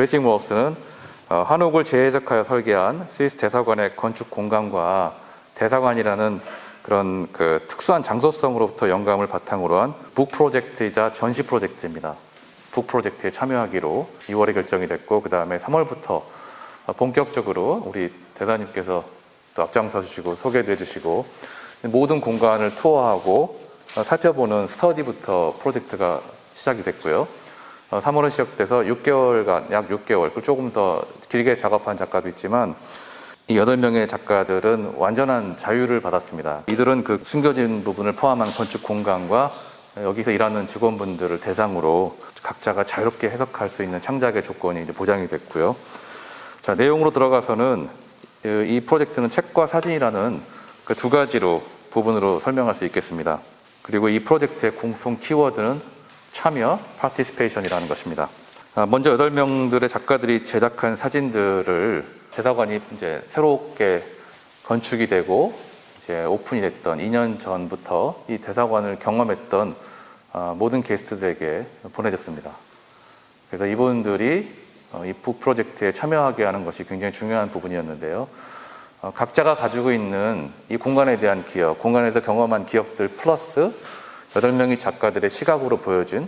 브레이싱 월스는 한옥을 재해석하여 설계한 스위스 대사관의 건축 공간과 대사관이라는 그런 그 특수한 장소성으로부터 영감을 바탕으로 한 북 프로젝트이자 전시 프로젝트입니다. 북 프로젝트에 참여하기로 2월에 결정이 됐고, 그 다음에 3월부터 본격적으로 우리 대사님께서 또 앞장서 주시고 소개도 해주시고 모든 공간을 투어하고 살펴보는 스터디부터 프로젝트가 시작이 됐고요. 3월은 시작돼서 6개월간, 약 6개월, 조금 더 길게 작업한 작가도 있지만 이 8명의 작가들은 완전한 자유를 받았습니다. 이들은 그 숨겨진 부분을 포함한 건축 공간과 여기서 일하는 직원분들을 대상으로 각자가 자유롭게 해석할 수 있는 창작의 조건이 이제 보장이 됐고요. 자, 내용으로 들어가서는 이 프로젝트는 책과 사진이라는 그 두 가지로 부분으로 설명할 수 있겠습니다. 그리고 이 프로젝트의 공통 키워드는 참여, 파티시페이션이라는 것입니다. 먼저 8명들의 작가들이 제작한 사진들을 대사관이 이제 새롭게 건축이 되고 이제 오픈이 됐던 2년 전부터 이 대사관을 경험했던 모든 게스트들에게 보내졌습니다. 그래서 이분들이 이 북 프로젝트에 참여하게 하는 것이 굉장히 중요한 부분이었는데요. 각자가 가지고 있는 이 공간에 대한 기억, 공간에서 경험한 기억들 플러스 8명의 작가들의 시각으로 보여진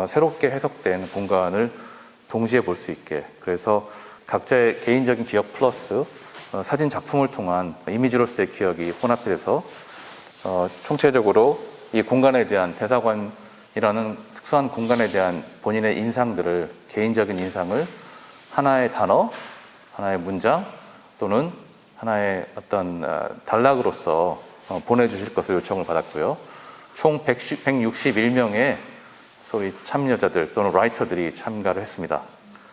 새롭게 해석된 공간을 동시에 볼 수 있게, 그래서 각자의 개인적인 기억 플러스 사진 작품을 통한 이미지로서의 기억이 혼합돼서 총체적으로 이 공간에 대한, 대사관이라는 특수한 공간에 대한 본인의 인상들을, 개인적인 인상을 하나의 단어, 하나의 문장 또는 하나의 어떤 단락으로서 보내주실 것을 요청을 받았고요. 총 161명의 소위 참여자들 또는 라이터들이 참가를 했습니다.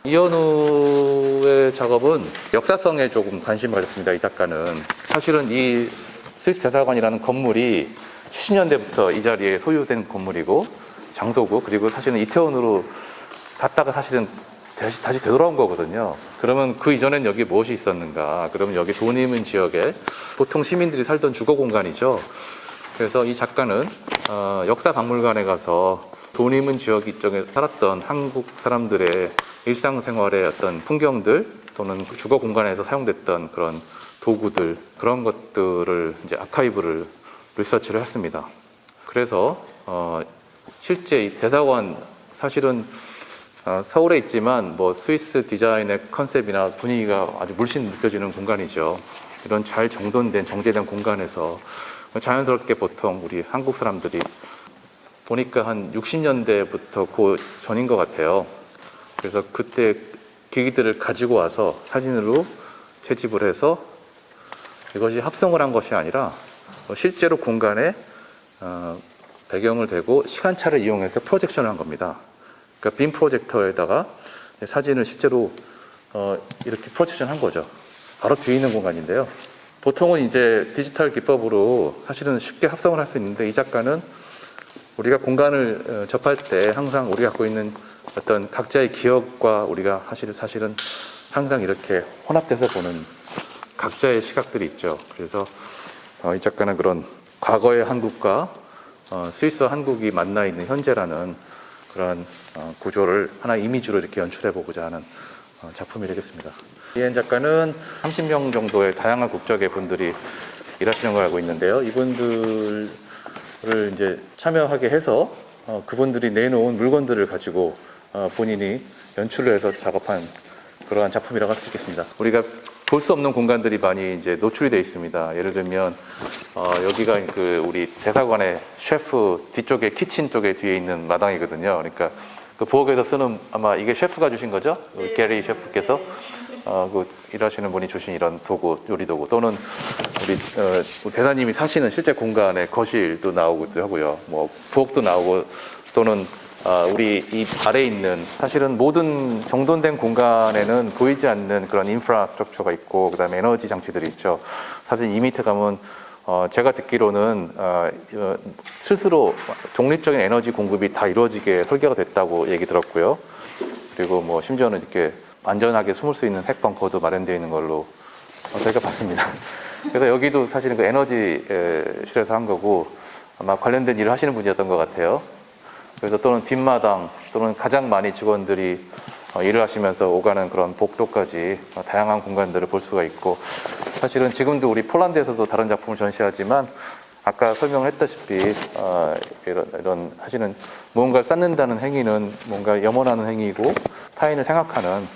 이현우의 작업은 역사성에 조금 관심을 가졌습니다. 이 작가는 사실은 이 스위스 대사관이라는 건물이 70년대부터 이 자리에 소유된 건물이고 장소고, 그리고 사실은 이태원으로 갔다가 사실은 다시 되돌아온 거거든요. 그러면 그 이전엔 여기 무엇이 있었는가? 그러면 여기 도니문 지역에 보통 시민들이 살던 주거 공간이죠. 그래서 이 작가는 역사박물관에 가서 도니문 지역 이쪽에 살았던 한국 사람들의 일상생활의 어떤 풍경들 또는 주거 공간에서 사용됐던 그런 도구들, 그런 것들을 이제 아카이브를 리서치를 했습니다. 그래서 실제 이 대사관, 사실은 서울에 있지만 뭐 스위스 디자인의 컨셉이나 분위기가 아주 물씬 느껴지는 공간이죠. 이런 잘 정돈된, 정제된 공간에서 자연스럽게 보통 우리 한국 사람들이 보니까 한 60년대부터 그 전인 것 같아요. 그래서 그때 기기들을 가지고 와서 사진으로 채집을 해서 이것이 합성을 한 것이 아니라 실제로 공간에 배경을 대고 시간차를 이용해서 프로젝션을 한 겁니다. 그러니까 빔 프로젝터에다가 사진을 실제로 이렇게 프로젝션 한 거죠. 바로 뒤에 있는 공간인데요. 보통은 이제 디지털 기법으로 사실은 쉽게 합성을 할 수 있는데 이 작가는 우리가 공간을 접할 때 항상 우리가 갖고 있는 어떤 각자의 기억과 우리가 사실은 항상 이렇게 혼합돼서 보는 각자의 시각들이 있죠. 그래서 이 작가는 그런 과거의 한국과 스위스와 한국이 만나 있는 현재라는 그런 구조를 하나의 이미지로 이렇게 연출해 보고자 하는 작품이 되겠습니다. 이엔 작가는 30명 정도의 다양한 국적의 분들이 일하시는 걸 알고 있는데요. 이분들을 이제 참여하게 해서 그분들이 내놓은 물건들을 가지고 본인이 연출을 해서 작업한 그러한 작품이라고 할 수 있겠습니다. 우리가 볼 수 없는 공간들이 많이 이제 노출이 되어 있습니다. 예를 들면 여기가 그 우리 대사관의 셰프 뒤쪽에 키친 쪽에 뒤에 있는 마당이거든요. 그러니까 그 부엌에서 쓰는, 아마 이게 셰프가 주신 거죠? 네. 게리 셰프께서 그 일하시는 분이 주신 이런 도구, 요리 도구, 또는 우리 대사님이 사시는 실제 공간에 거실도 나오기도 하고요. 뭐 부엌도 나오고, 또는 우리 이 아래에 있는, 사실은 모든 정돈된 공간에는 보이지 않는 그런 인프라스트럭처가 있고, 그 다음에 에너지 장치들이 있죠. 사실 이 밑에 가면 제가 듣기로는 스스로 독립적인 에너지 공급이 다 이루어지게 설계가 됐다고 얘기 들었고요. 그리고 뭐 심지어는 이렇게 안전하게 숨을 수 있는 핵벙커도 마련되어 있는 걸로 저희가 봤습니다. 그래서 여기도 사실은 그 에너지실에서 한 거고, 아마 관련된 일을 하시는 분이었던 것 같아요. 그래서 또는 뒷마당, 또는 가장 많이 직원들이 일을 하시면서 오가는 그런 복도까지 다양한 공간들을 볼 수가 있고, 사실은 지금도 우리 폴란드에서도 다른 작품을 전시하지만 아까 설명을 했다시피 이런 사실은 무언가를 쌓는다는 행위는 뭔가 염원하는 행위이고 타인을 생각하는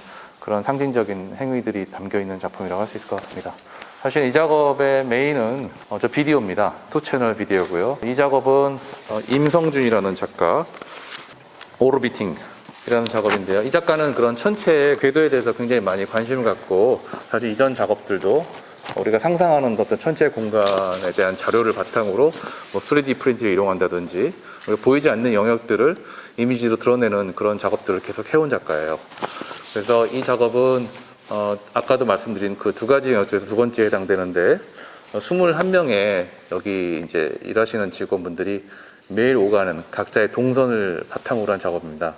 그런 상징적인 행위들이 담겨 있는 작품이라고 할 수 있을 것 같습니다. 사실 이 작업의 메인은 저 비디오입니다. 2채널 비디오고요. 이 작업은 임성준이라는 작가, 오르비팅이라는 작업인데요. 이 작가는 그런 천체의 궤도에 대해서 굉장히 많이 관심을 갖고, 사실 이전 작업들도 우리가 상상하는 어떤 천체 공간에 대한 자료를 바탕으로 3D 프린트를 이용한다든지 보이지 않는 영역들을 이미지로 드러내는 그런 작업들을 계속 해온 작가예요. 그래서 이 작업은 아까도 말씀드린 그 두 가지 영역 중에서 두 번째에 해당되는데, 21명의 여기 이제 일하시는 직원분들이 매일 오가는 각자의 동선을 바탕으로 한 작업입니다.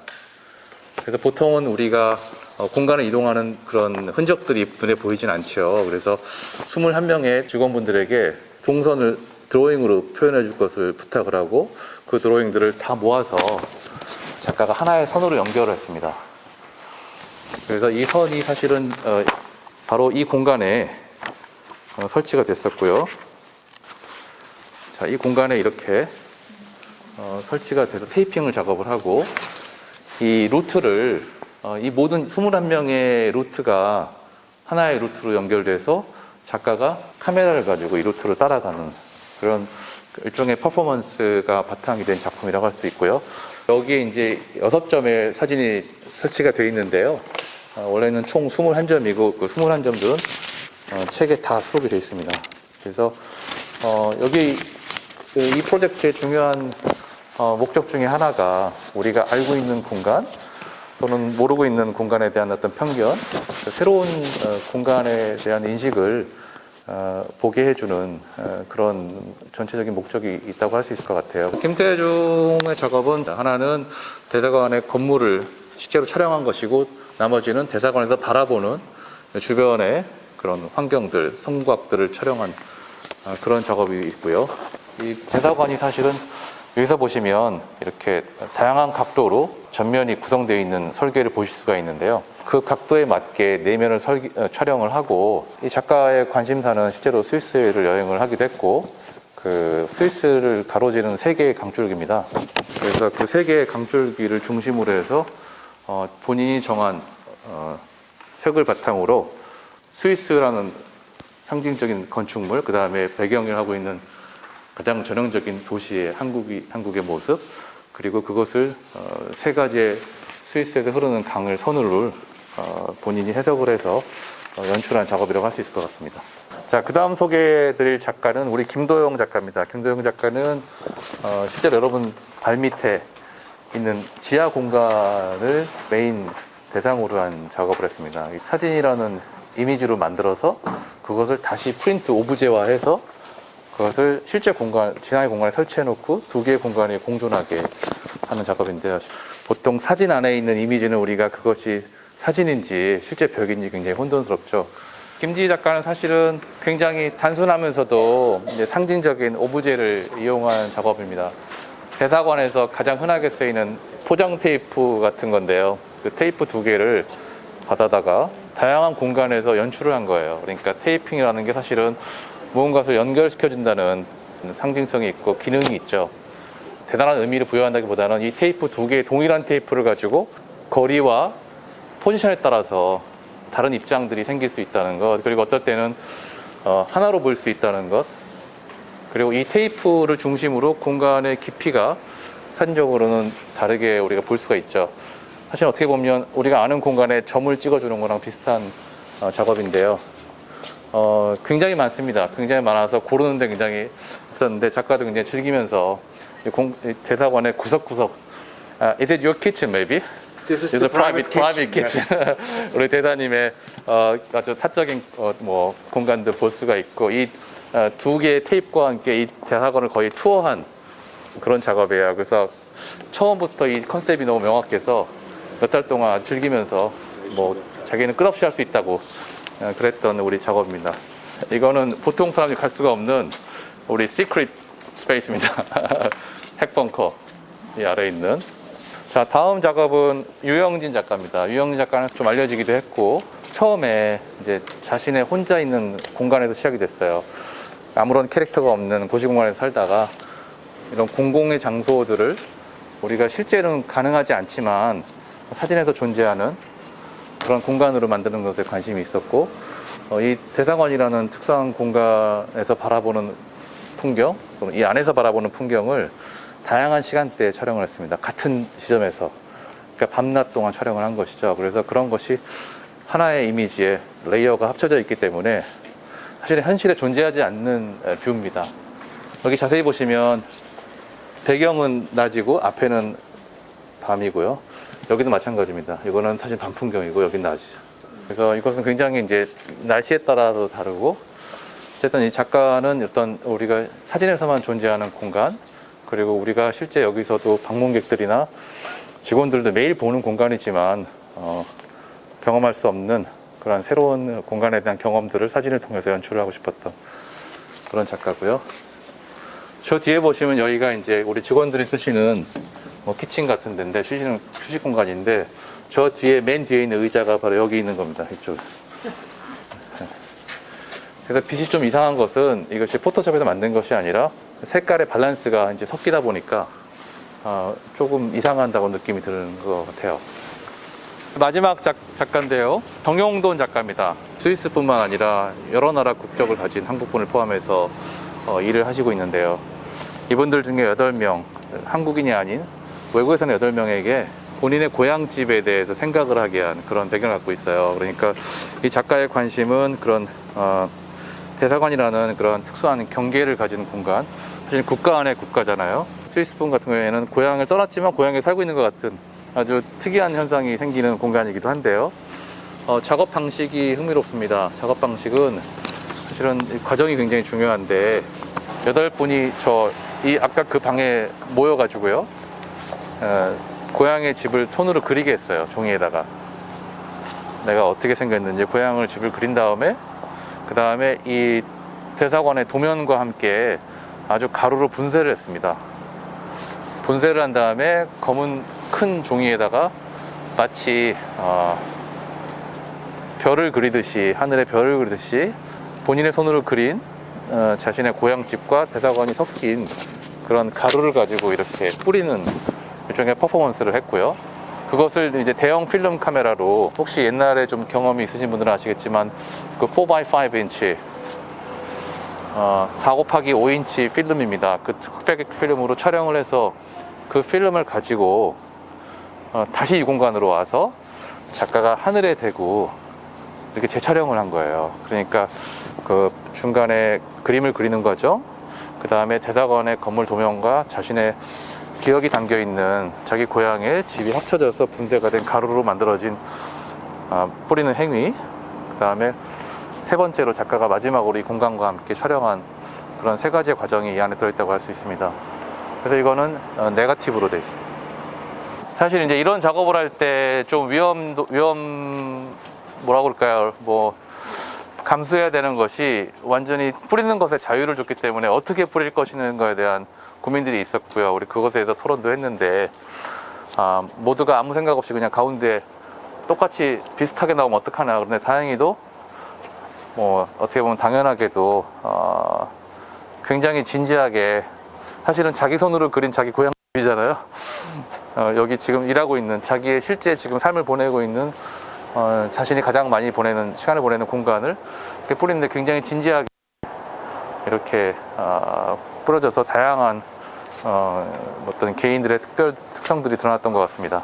그래서 보통은 우리가 공간을 이동하는 그런 흔적들이 눈에 보이진 않죠. 그래서 21명의 직원분들에게 동선을 드로잉으로 표현해 줄 것을 부탁을 하고, 그 드로잉들을 다 모아서 작가가 하나의 선으로 연결을 했습니다. 그래서 이 선이 사실은 바로 이 공간에 설치가 됐었고요. 자, 이 공간에 이렇게 설치가 돼서 테이핑을 작업을 하고, 이 루트를 이 모든 21명의 루트가 하나의 루트로 연결돼서 작가가 카메라를 가지고 이 루트를 따라가는 그런 일종의 퍼포먼스가 바탕이 된 작품이라고 할 수 있고요. 여기에 이제 6점의 사진이 설치가 되어 있는데요. 원래는 총 21점이고 그 21점들은 책에 다 수록이 되어 있습니다. 그래서 여기 이 프로젝트의 중요한 목적 중에 하나가 우리가 알고 있는 공간 또는 모르고 있는 공간에 대한 어떤 편견, 새로운 공간에 대한 인식을 보게 해주는 그런 전체적인 목적이 있다고 할 수 있을 것 같아요. 김태중의 작업은 하나는 대사관의 건물을 실제로 촬영한 것이고, 나머지는 대사관에서 바라보는 주변의 그런 환경들, 성곽들을 촬영한 그런 작업이 있고요. 이 대사관이 사실은 여기서 보시면 이렇게 다양한 각도로 전면이 구성되어 있는 설계를 보실 수가 있는데요. 그 각도에 맞게 내면을 촬영을 하고, 이 작가의 관심사는 실제로 스위스를 여행을 하기도 했고, 그 스위스를 가로지르는 3개의 강줄기입니다. 그래서 그 3개의 강줄기를 중심으로 해서 본인이 정한 색을 바탕으로 스위스라는 상징적인 건축물, 그 다음에 배경을 하고 있는 가장 전형적인 도시의 한국의 모습, 그리고 그것을 3가지의 스위스에서 흐르는 강을 선으로 본인이 해석을 해서 연출한 작업이라고 할 수 있을 것 같습니다. 자, 그 다음 소개해드릴 작가는 우리 김도영 작가입니다. 김도영 작가는 실제로 여러분 발밑에 있는 지하 공간을 메인 대상으로 한 작업을 했습니다. 사진이라는 이미지로 만들어서 그것을 다시 프린트 오브제화해서 그것을 실제 공간, 지하의 공간에 설치해 놓고 2개의 공간이 공존하게 하는 작업인데요. 보통 사진 안에 있는 이미지는 우리가 그것이 사진인지 실제 벽인지 굉장히 혼돈스럽죠. 김지희 작가는 사실은 굉장히 단순하면서도 이제 상징적인 오브제를 이용한 작업입니다. 대사관에서 가장 흔하게 쓰이는 포장 테이프 같은 건데요. 그 테이프 2개를 받아다가 다양한 공간에서 연출을 한 거예요. 그러니까 테이핑이라는 게 사실은 무언가를 연결시켜준다는 상징성이 있고 기능이 있죠. 대단한 의미를 부여한다기보다는 이 테이프 2개의 동일한 테이프를 가지고 거리와 포지션에 따라서 다른 입장들이 생길 수 있다는 것, 그리고 어떨 때는 하나로 볼 수 있다는 것, 그리고 이 테이프를 중심으로 공간의 깊이가 사진적으로는 다르게 우리가 볼 수가 있죠. 사실 어떻게 보면 우리가 아는 공간에 점을 찍어주는 거랑 비슷한 작업인데요. 굉장히 많습니다. 굉장히 많아서 고르는데 굉장히 있었는데, 작가도 굉장히 즐기면서 대사관의 구석구석 Is it your kitchen maybe? This is the private kitchen. 우리 대사님의 아주 사적인 공간들 볼 수가 있고, 이 2개의 테이프와 함께 이 대사관을 거의 투어한 그런 작업이에요. 그래서 처음부터 이 컨셉이 너무 명확해서 몇 달 동안 즐기면서 자기는 끝없이 할 수 있다고 그랬던 우리 작업입니다. 이거는 보통 사람이 갈 수가 없는 우리 시크릿 스페이스입니다. 핵벙커 이 아래에 있는. 자, 다음 작업은 유영진 작가입니다. 유영진 작가는 좀 알려지기도 했고, 처음에 이제 자신의 혼자 있는 공간에서 시작이 됐어요. 아무런 캐릭터가 없는 도시공간에서 살다가 이런 공공의 장소들을 우리가 실제로는 가능하지 않지만 사진에서 존재하는 그런 공간으로 만드는 것에 관심이 있었고, 이 대사관이라는 특수한 공간에서 바라보는 풍경, 이 안에서 바라보는 풍경을 다양한 시간대에 촬영을 했습니다. 같은 지점에서. 그러니까 밤낮 동안 촬영을 한 것이죠. 그래서 그런 것이 하나의 이미지에 레이어가 합쳐져 있기 때문에 사실은 현실에 존재하지 않는 뷰입니다. 여기 자세히 보시면 배경은 낮이고 앞에는 밤이고요. 여기도 마찬가지입니다. 이거는 사실 밤 풍경이고 여긴 낮이죠. 그래서 이것은 굉장히 이제 날씨에 따라서 다르고, 어쨌든 이 작가는 어떤 우리가 사진에서만 존재하는 공간, 그리고 우리가 실제 여기서도 방문객들이나 직원들도 매일 보는 공간이지만 경험할 수 없는 그런 새로운 공간에 대한 경험들을 사진을 통해서 연출을 하고 싶었던 그런 작가고요. 저 뒤에 보시면 여기가 이제 우리 직원들이 쓰시는 키친 같은 데인데, 휴식 공간인데, 저 뒤에 맨 뒤에 있는 의자가 바로 여기 있는 겁니다. 이쪽. 그래서 빛이 좀 이상한 것은 이것이 포토샵에서 만든 것이 아니라 색깔의 밸런스가 이제 섞이다 보니까 조금 이상한다고 느낌이 드는 것 같아요. 마지막 작가인데요. 정용돈 작가입니다. 스위스뿐만 아니라 여러 나라 국적을 가진 한국분을 포함해서 일을 하시고 있는데요. 이분들 중에 8명, 한국인이 아닌 외국에서는 8명에게 본인의 고향집에 대해서 생각을 하게 한 그런 배경을 갖고 있어요. 그러니까 이 작가의 관심은 그런 대사관이라는 그런 특수한 경계를 가지는 공간, 사실 국가 안에 국가잖아요. 스위스분 같은 경우에는 고향을 떠났지만 고향에 살고 있는 것 같은 아주 특이한 현상이 생기는 공간이기도 한데요. 작업 방식이 흥미롭습니다. 작업 방식은 사실은 과정이 굉장히 중요한데, 8분이 아까 그 방에 모여가지고요, 고향의 집을 손으로 그리게 했어요. 종이에다가 내가 어떻게 생겼는지 고향을 집을 그린 다음에, 그 다음에 이 대사관의 도면과 함께 아주 가루로 분쇄를 했습니다. 분쇄를 한 다음에 검은 큰 종이에다가 마치 별을 그리듯이, 하늘에 별을 그리듯이 본인의 손으로 그린 자신의 고향집과 대사관이 섞인 그런 가루를 가지고 이렇게 뿌리는 일종의 퍼포먼스를 했고요. 그것을 이제 대형 필름 카메라로, 혹시 옛날에 좀 경험이 있으신 분들은 아시겠지만 그 4x5인치 4x5인치 필름입니다. 그 흑백 필름으로 촬영을 해서 그 필름을 가지고 다시 이 공간으로 와서 작가가 하늘에 대고 이렇게 재촬영을 한 거예요. 그러니까 그 중간에 그림을 그리는 거죠. 그 다음에 대사관의 건물 도면과 자신의 기억이 담겨 있는 자기 고향의 집이 합쳐져서 분쇄가 된 가루로 만들어진 뿌리는 행위, 그 다음에 세 번째로 작가가 마지막으로 이 공간과 함께 촬영한 그런 세 가지의 과정이 이 안에 들어있다고 할 수 있습니다. 그래서 이거는 네거티브로 되어 있습니다. 사실 이제 이런 작업을 할 때 좀 뭐라고 그럴까요? 감수해야 되는 것이, 완전히 뿌리는 것에 자유를 줬기 때문에 어떻게 뿌릴 것인가에 대한 고민들이 있었고요. 우리 그것에 대해서 토론도 했는데, 모두가 아무 생각 없이 그냥 가운데 똑같이 비슷하게 나오면 어떡하나. 그런데 다행히도 어떻게 보면 당연하게도 굉장히 진지하게, 사실은 자기 손으로 그린 자기 고향이잖아요. 여기 지금 일하고 있는, 자기의 실제 지금 삶을 보내고 있는 자신이 가장 많이 시간을 보내는 공간을 이렇게 뿌리는데 굉장히 진지하게 이렇게 뿌려져서 다양한 어떤 개인들의 특성들이 드러났던 것 같습니다.